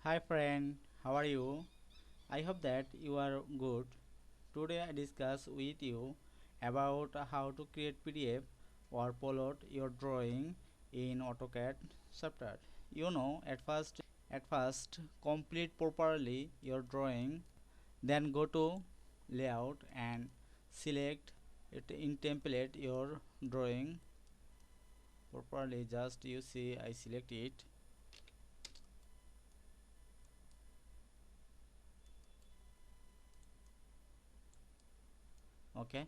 Hi friend, how are you? I hope that you are good. Today I discuss with you about how to create PDF or upload your drawing in AutoCAD software. At first complete properly your drawing, then go to layout and select it in template your drawing properly. Just you see I select it. Okay,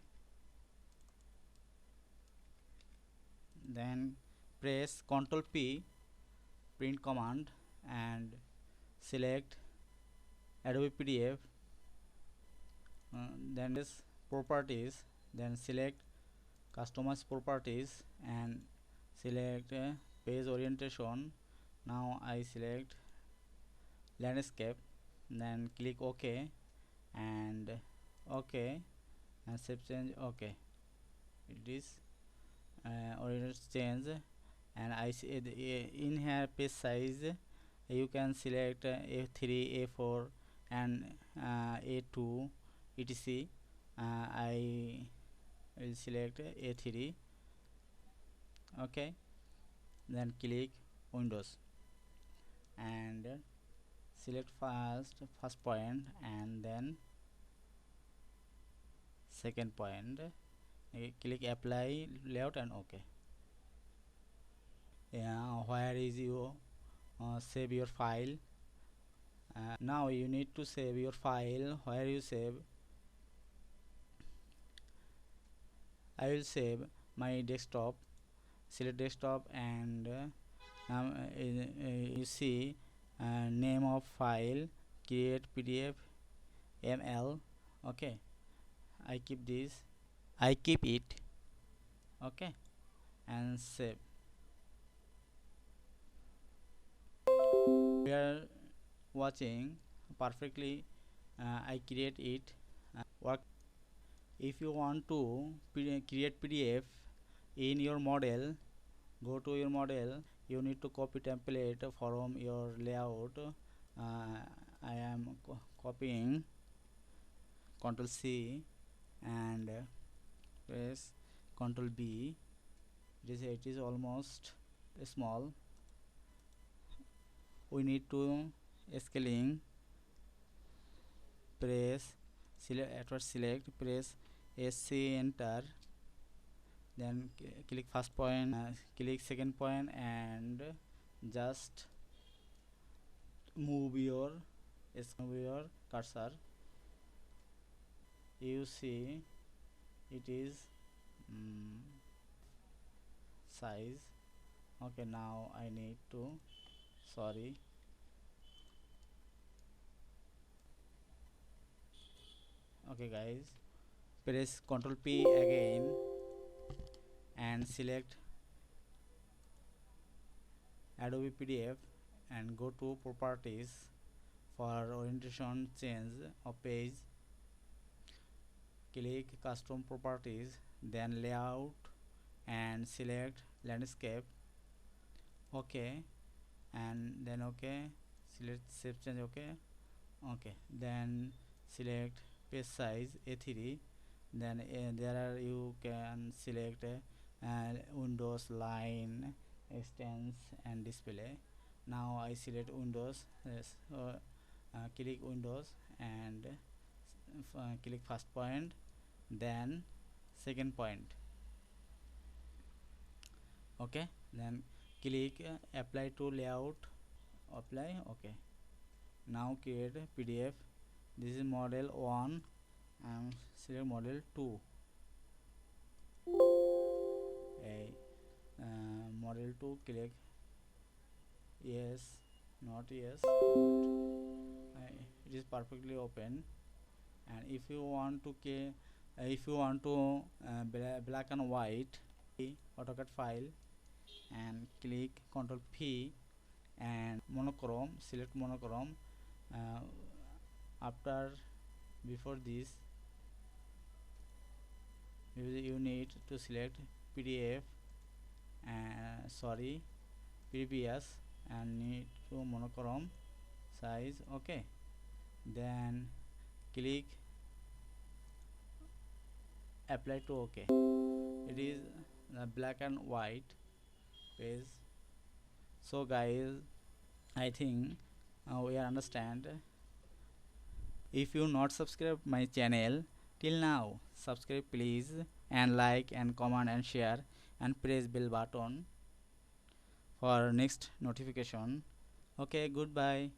then press Ctrl P print command and select Adobe PDF, then this properties, then select customize properties and select page orientation. Now I select landscape, then click OK and OK and save change. OK, it is orientation change. And I see in here page size you can select A3, A4 and A2 etc. I will select A3. Okay, then click Windows and select first point and then second point. Click apply layout and OK. Where is you save your file. Now you need to save your file. Where you save, I will save my desktop. Select desktop and you see name of file create PDF ml. Okay, I keep this, I keep it. Okay, and save. We are watching perfectly. I create it work. If you want to create PDF in your model, go to your model. You need to copy template from your layout. I am copying Ctrl C and press Ctrl B. It is almost small. We need to scaling. Press select, at first select, press SC enter, then click first point, click second point and just move your cursor. You see it is size. Okay, now I need to, sorry, okay guys, press Ctrl P again and select Adobe PDF and go to properties. For orientation change of page, click custom properties, then layout and select landscape. Okay, and then okay, select save change. Okay, okay, then select page size A3. Then there are you can select Windows line extends and display. Now I select Windows. Yes, click Windows and click first point, then second point. Okay, then click apply to layout, apply. Okay, now create PDF. This is model 1 and select model 2. A model 2, click yes, not yes, it is perfectly open. And if you want to black and white, AutoCAD file and click Ctrl P and monochrome, select monochrome. After before this you need to select PDF sorry previous and need to monochrome, size. Okay, then click apply to OK. It is the black and white page. So guys, I think we understand. If you not subscribe my channel till now, subscribe please, and like and comment and share and press bell button for next notification. Okay, goodbye.